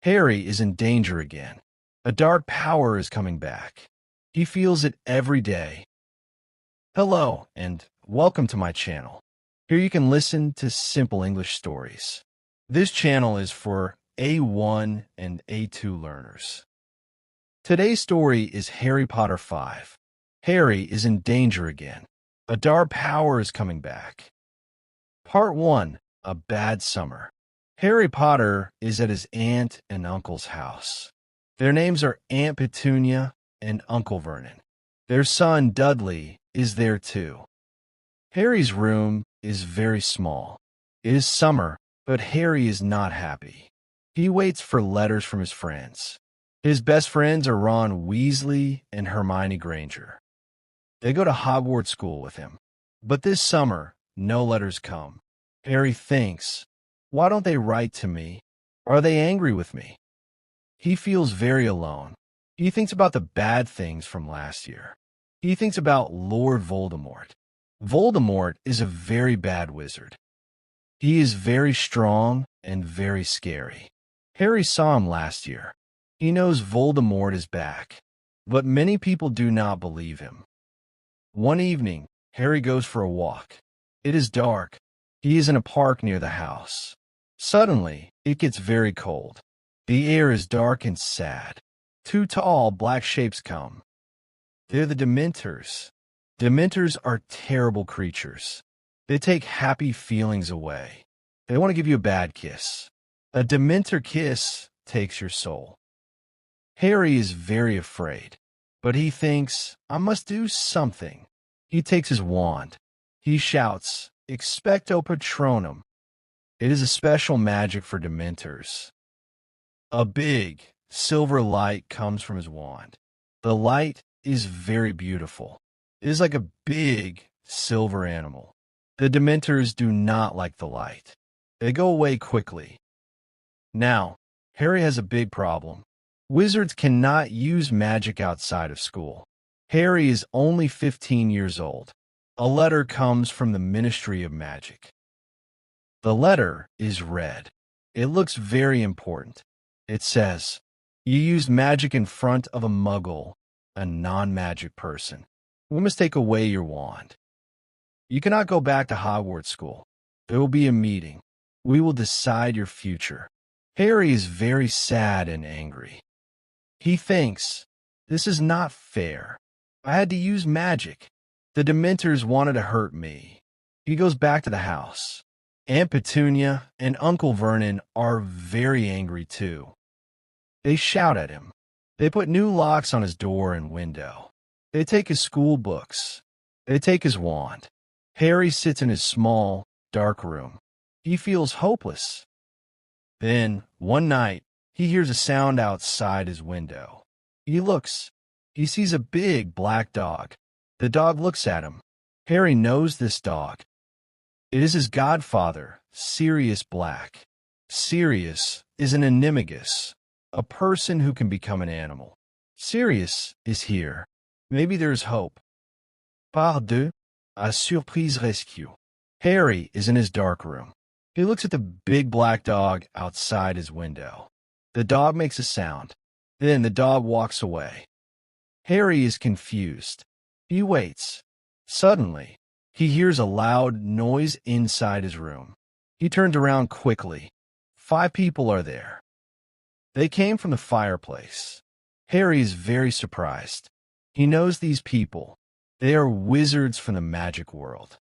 Harry is in danger again. A dark power is coming back. He feels it every day. Hello, and welcome to my channel. Here you can listen to simple English stories. This channel is for A1 and A2 learners. Today's story is Harry Potter 5. Harry is in danger again. A dark power is coming back. Part 1, A Bad Summer. Harry Potter is at his aunt and uncle's house. Their names are Aunt Petunia and Uncle Vernon. Their son, Dudley, is there too. Harry's room is very small. It is summer, but Harry is not happy. He waits for letters from his friends. His best friends are Ron Weasley and Hermione Granger. They go to Hogwarts school with him. But this summer, no letters come. Harry thinks, why don't they write to me? Are they angry with me? He feels very alone. He thinks about the bad things from last year. He thinks about Lord Voldemort. Voldemort is a very bad wizard. He is very strong and very scary. Harry saw him last year. He knows Voldemort is back, but many people do not believe him. One evening, Harry goes for a walk. It is dark. He is in a park near the house. Suddenly, it gets very cold. The air is dark and sad. Two tall, black shapes come. They're the Dementors. Dementors are terrible creatures. They take happy feelings away. They want to give you a bad kiss. A Dementor kiss takes your soul. Harry is very afraid, but he thinks, I must do something. He takes his wand. He shouts, Expecto Patronum. It is a special magic for Dementors. A big, silver light comes from his wand. The light is very beautiful. It is like a big, silver animal. The Dementors do not like the light. They go away quickly. Now, Harry has a big problem. Wizards cannot use magic outside of school. Harry is only 15 years old. A letter comes from the Ministry of Magic. The letter is red. It looks very important. It says, you used magic in front of a muggle, a non-magic person. We must take away your wand. You cannot go back to Hogwarts school. There will be a meeting. We will decide your future. Harry is very sad and angry. He thinks, this is not fair. I had to use magic. The Dementors wanted to hurt me. He goes back to the house. Aunt Petunia and Uncle Vernon are very angry too. They shout at him. They put new locks on his door and window. They take his school books. They take his wand. Harry sits in his small, dark room. He feels hopeless. Then, one night, he hears a sound outside his window. He looks. He sees a big black dog. The dog looks at him. Harry knows this dog. It is his godfather, Sirius Black. Sirius is an animagus, a person who can become an animal. Sirius is here. Maybe there's hope. Part 2, A Surprise Rescue. Harry is in his dark room. He looks at the big black dog outside his window. The dog makes a sound. Then the dog walks away. Harry is confused. He waits. Suddenly, he hears a loud noise inside his room. He turns around quickly. 5 people are there. They came from the fireplace. Harry is very surprised. He knows these people. They are wizards from the magic world.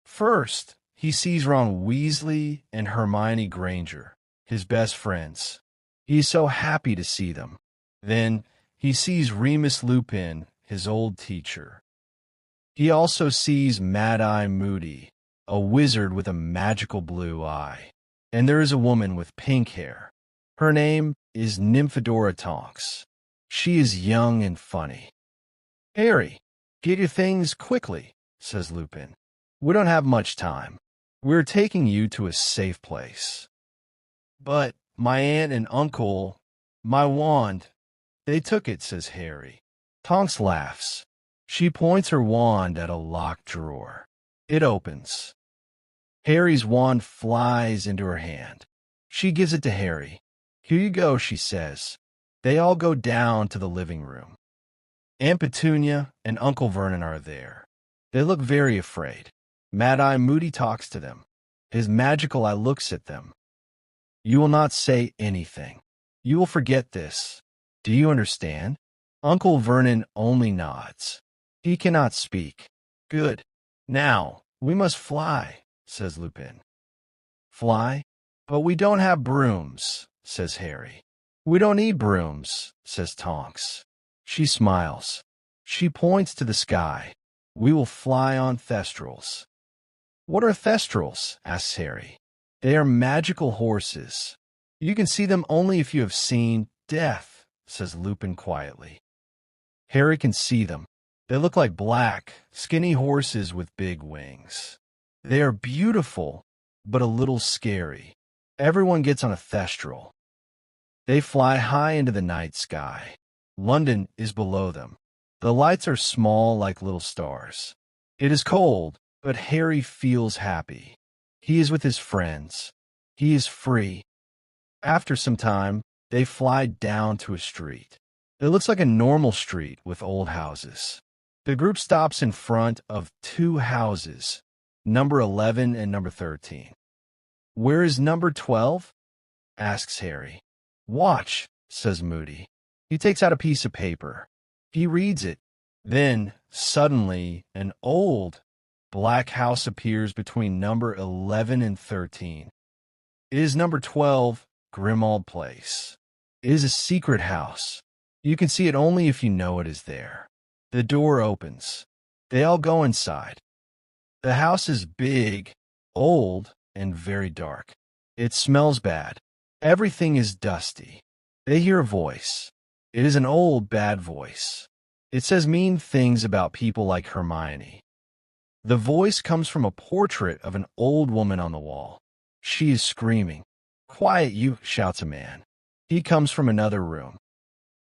First, he sees Ron Weasley and Hermione Granger, his best friends. He is so happy to see them. Then, he sees Remus Lupin, his old teacher. He also sees Mad-Eye Moody, a wizard with a magical blue eye. And there is a woman with pink hair. Her name is Nymphadora Tonks. She is young and funny. Harry, get your things quickly, says Lupin. We don't have much time. We're taking you to a safe place. But my aunt and uncle, my wand, they took it, says Harry. Tonks laughs. She points her wand at a locked drawer. It opens. Harry's wand flies into her hand. She gives it to Harry. Here you go, she says. They all go down to the living room. Aunt Petunia and Uncle Vernon are there. They look very afraid. Mad-Eye Moody talks to them. His magical eye looks at them. You will not say anything. You will forget this. Do you understand? Uncle Vernon only nods. He cannot speak. Good. Now, we must fly, says Lupin. Fly? But we don't have brooms, says Harry. We don't need brooms, says Tonks. She smiles. She points to the sky. We will fly on thestrals. What are thestrals? Asks Harry. They are magical horses. You can see them only if you have seen death, says Lupin quietly. Harry can see them. They look like black, skinny horses with big wings. They are beautiful, but a little scary. Everyone gets on a thestral. They fly high into the night sky. London is below them. The lights are small like little stars. It is cold, but Harry feels happy. He is with his friends. He is free. After some time, they fly down to a street. It looks like a normal street with old houses. The group stops in front of two houses, number 11 and number 13. Where is number 12? Asks Harry. Watch, says Moody. He takes out a piece of paper. He reads it. Then, suddenly, an old, black house appears between number 11 and 13. It is number 12, Grimmauld Place. It is a secret house. You can see it only if you know it is there. The door opens. They all go inside. The house is big, old, and very dark. It smells bad. Everything is dusty. They hear a voice. It is an old, bad voice. It says mean things about people like Hermione. The voice comes from a portrait of an old woman on the wall. She is screaming. Quiet, you, shouts a man. He comes from another room.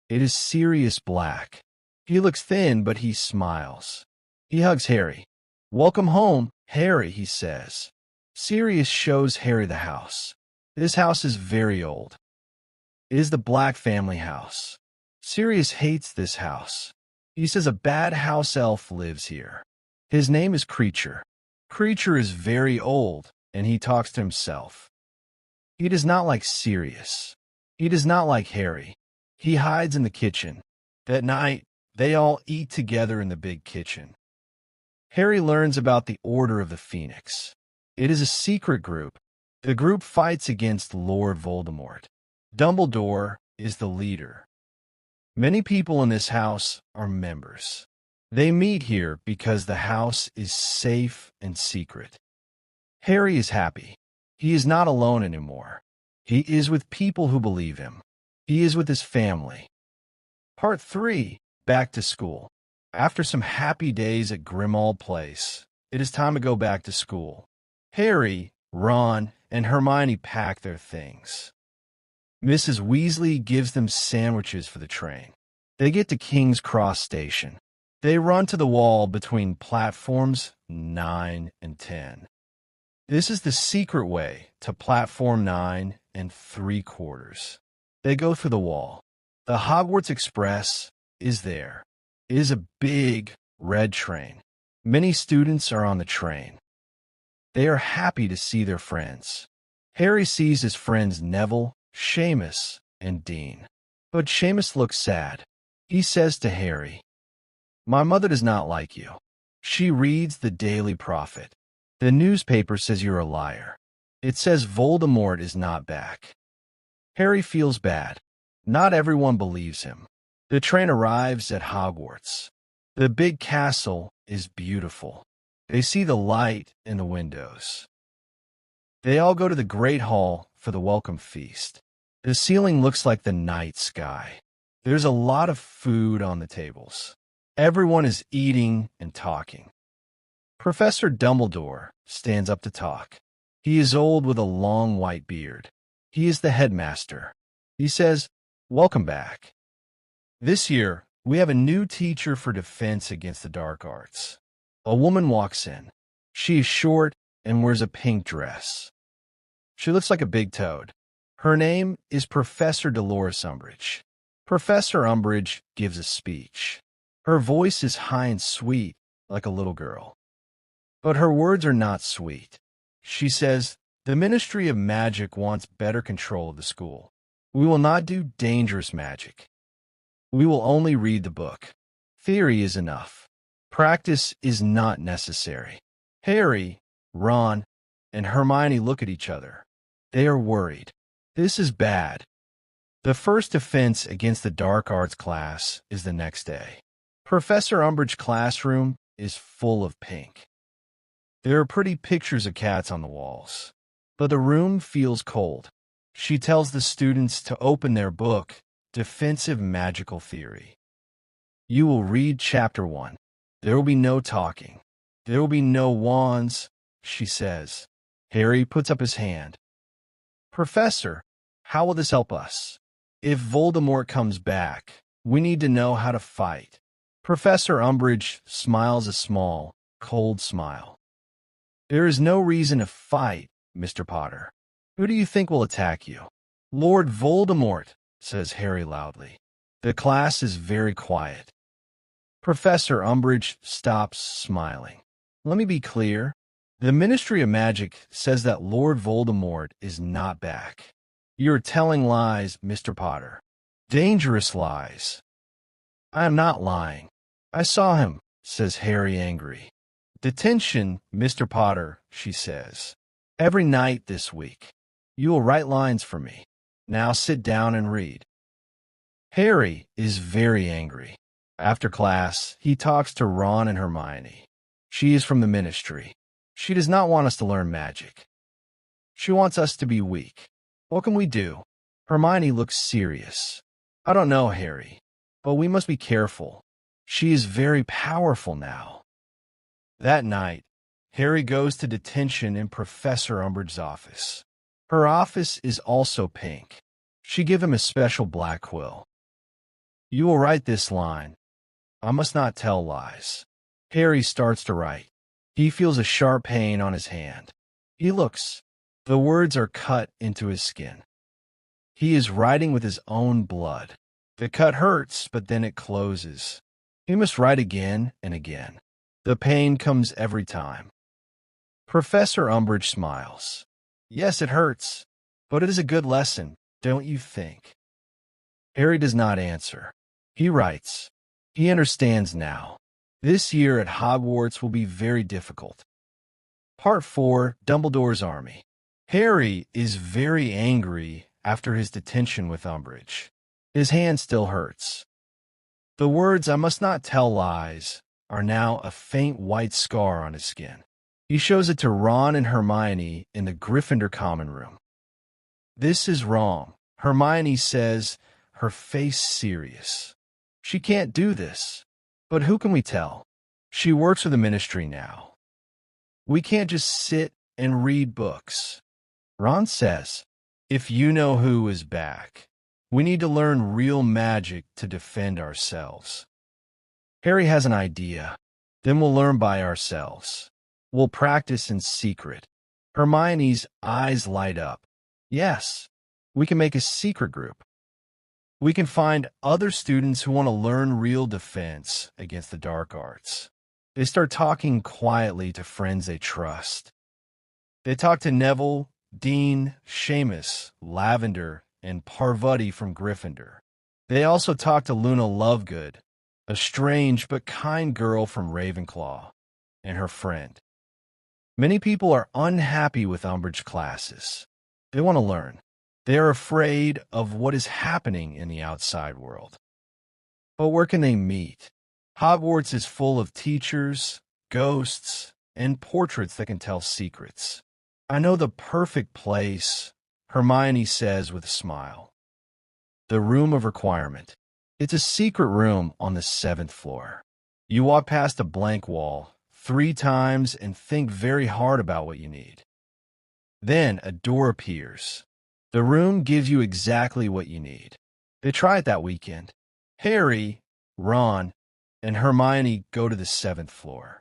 It is Sirius Black. He looks thin, but he smiles. He hugs Harry. Welcome home, Harry, he says. Sirius shows Harry the house. This house is very old. It is the Black family house. Sirius hates this house. He says a bad house elf lives here. His name is Creature. Creature is very old, and he talks to himself. He does not like Sirius. He does not like Harry. He hides in the kitchen. That night, they all eat together in the big kitchen. Harry learns about the Order of the Phoenix. It is a secret group. The group fights against Lord Voldemort. Dumbledore is the leader. Many people in this house are members. They meet here because the house is safe and secret. Harry is happy. He is not alone anymore. He is with people who believe him. He is with his family. Part 3, Back to School. After some happy days at Grimmauld Place, it is time to go back to school. Harry, Ron, and Hermione pack their things. Mrs. Weasley gives them sandwiches for the train. They get to King's Cross Station. They run to the wall between platforms 9 and 10. This is the secret way to platform 9 and 3/4. They go through the wall. The Hogwarts Express is there. It is a big, red train. Many students are on the train. They are happy to see their friends. Harry sees his friends Neville, Seamus, and Dean. But Seamus looks sad. He says to Harry, "My mother does not like you. She reads the Daily Prophet. The newspaper says you're a liar. It says Voldemort is not back." Harry feels bad. Not everyone believes him. The train arrives at Hogwarts. The big castle is beautiful. They see the light in the windows. They all go to the Great Hall for the welcome feast. The ceiling looks like the night sky. There's a lot of food on the tables. Everyone is eating and talking. Professor Dumbledore stands up to talk. He is old with a long white beard. He is the headmaster. He says, "Welcome back. This year, we have a new teacher for defense against the dark arts." A woman walks in. She is short and wears a pink dress. She looks like a big toad. Her name is Professor Dolores Umbridge. Professor Umbridge gives a speech. Her voice is high and sweet, like a little girl. But her words are not sweet. She says, "The Ministry of Magic wants better control of the school. We will not do dangerous magic. We will only read the book. Theory is enough. Practice is not necessary." Harry, Ron, and Hermione look at each other. They are worried. This is bad. The first offense against the dark arts class is the next day. Professor Umbridge's classroom is full of pink. There are pretty pictures of cats on the walls, but the room feels cold. She tells the students to open their book, Defensive Magical Theory. You will read Chapter 1. There will be no talking. There will be no wands, she says. Harry puts up his hand. Professor, how will this help us? If Voldemort comes back, we need to know how to fight. Professor Umbridge smiles a small, cold smile. There is no reason to fight, Mr. Potter. Who do you think will attack you? Lord Voldemort, says Harry loudly. The class is very quiet. Professor Umbridge stops smiling. Let me be clear. The Ministry of Magic says that Lord Voldemort is not back. You're telling lies, Mr. Potter. Dangerous lies. I am not lying. I saw him, says Harry angry. Detention, Mr. Potter, she says. Every night this week. You will write lines for me. Now sit down and read. Harry is very angry. After class, he talks to Ron and Hermione. She is from the Ministry. She does not want us to learn magic. She wants us to be weak. What can we do? Hermione looks serious. I don't know, Harry, but we must be careful. She is very powerful now. That night, Harry goes to detention in Professor Umbridge's office. Her office is also pink. She gives him a special black quill. You will write this line. I must not tell lies. Harry starts to write. He feels a sharp pain on his hand. He looks. The words are cut into his skin. He is writing with his own blood. The cut hurts, but then it closes. He must write again and again. The pain comes every time. Professor Umbridge smiles. Yes, it hurts, but it is a good lesson, don't you think? Harry does not answer. He writes. He understands now. This year at Hogwarts will be very difficult. Part 4, Dumbledore's Army. Harry is very angry after his detention with Umbridge. His hand still hurts. The words, I must not tell lies, are now a faint white scar on his skin. He shows it to Ron and Hermione in the Gryffindor common room. This is wrong, Hermione says, her face serious. She can't do this. But who can we tell? She works for the Ministry now. We can't just sit and read books. Ron says, if you know who is back, we need to learn real magic to defend ourselves. Harry has an idea. Then we'll learn by ourselves. We'll practice in secret. Hermione's eyes light up. Yes, we can make a secret group. We can find other students who want to learn real defense against the dark arts. They start talking quietly to friends they trust. They talk to Neville, Dean, Seamus, Lavender, and Parvati from Gryffindor. They also talk to Luna Lovegood, a strange but kind girl from Ravenclaw, and her friend. Many people are unhappy with Umbridge classes. They want to learn. They are afraid of what is happening in the outside world. But where can they meet? Hogwarts is full of teachers, ghosts, and portraits that can tell secrets. I know the perfect place, Hermione says with a smile. The Room of Requirement. It's a secret room on the 7th floor. You walk past a blank wall 3 times and think very hard about what you need. Then a door appears. The room gives you exactly what you need. They try it that weekend. Harry, Ron, and Hermione go to the 7th floor.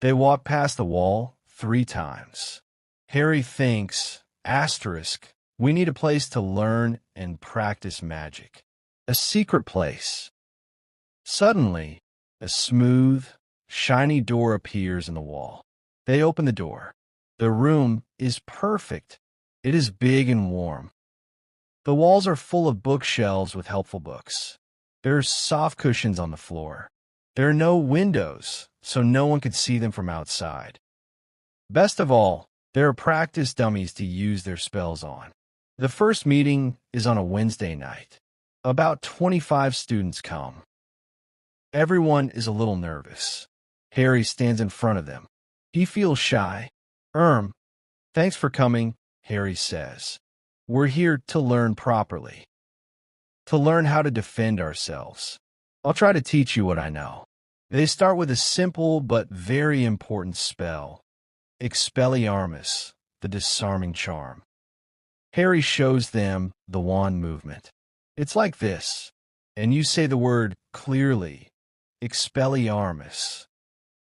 They walk past the wall 3 times. Harry thinks, asterisk, We need a place to learn and practice magic. A secret place. Suddenly, a smooth, shiny door appears in the wall. They open the door. The room is perfect. It is big and warm. The walls are full of bookshelves with helpful books. There are soft cushions on the floor. There are no windows, so no one could see them from outside. Best of all, there are practice dummies to use their spells on. The first meeting is on a Wednesday night. About 25 students come. Everyone is a little nervous. Harry stands in front of them. He feels shy. Thanks for coming, Harry says. We're here to learn properly. To learn how to defend ourselves. I'll try to teach you what I know. They start with a simple but very important spell. Expelliarmus, the disarming charm. Harry shows them the wand movement. It's like this, and you say the word clearly. Expelliarmus.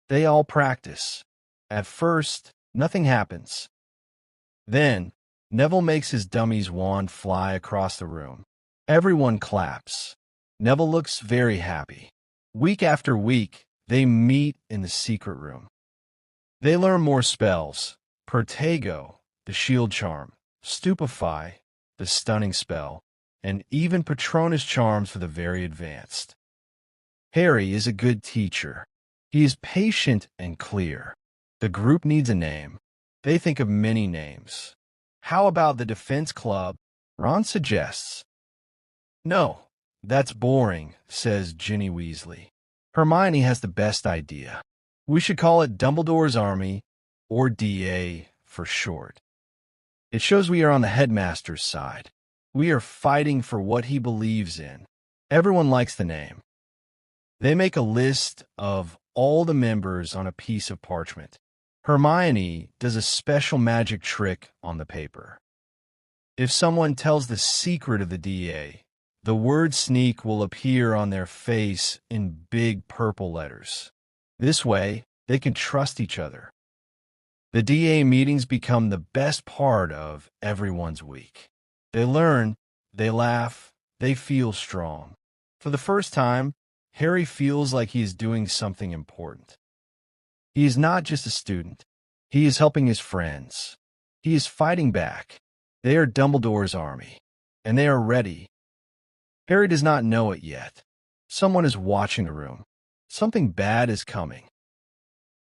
They all practice. At first, nothing happens. Then, Neville makes his dummy's wand fly across the room. Everyone claps. Neville looks very happy. Week after week, they meet in the secret room. They learn more spells. Pertego, the shield charm. Stupefy, the stunning spell. And even Patronus charms for the very advanced. Harry is a good teacher. He is patient and clear. The group needs a name. They think of many names. How about the Defense Club? Ron suggests. No, that's boring, says Ginny Weasley. Hermione has the best idea. We should call it Dumbledore's Army, or DA for short. It shows we are on the headmaster's side. We are fighting for what he believes in. Everyone likes the name. They make a list of all the members on a piece of parchment. Hermione does a special magic trick on the paper. If someone tells the secret of the DA, the word sneak will appear on their face in big purple letters. This way, they can trust each other. The DA meetings become the best part of everyone's week. They learn, they laugh, they feel strong. For the first time, Harry feels like he is doing something important. He is not just a student. He is helping his friends. He is fighting back. They are Dumbledore's army, and they are ready. Harry does not know it yet. Someone is watching the room. Something bad is coming.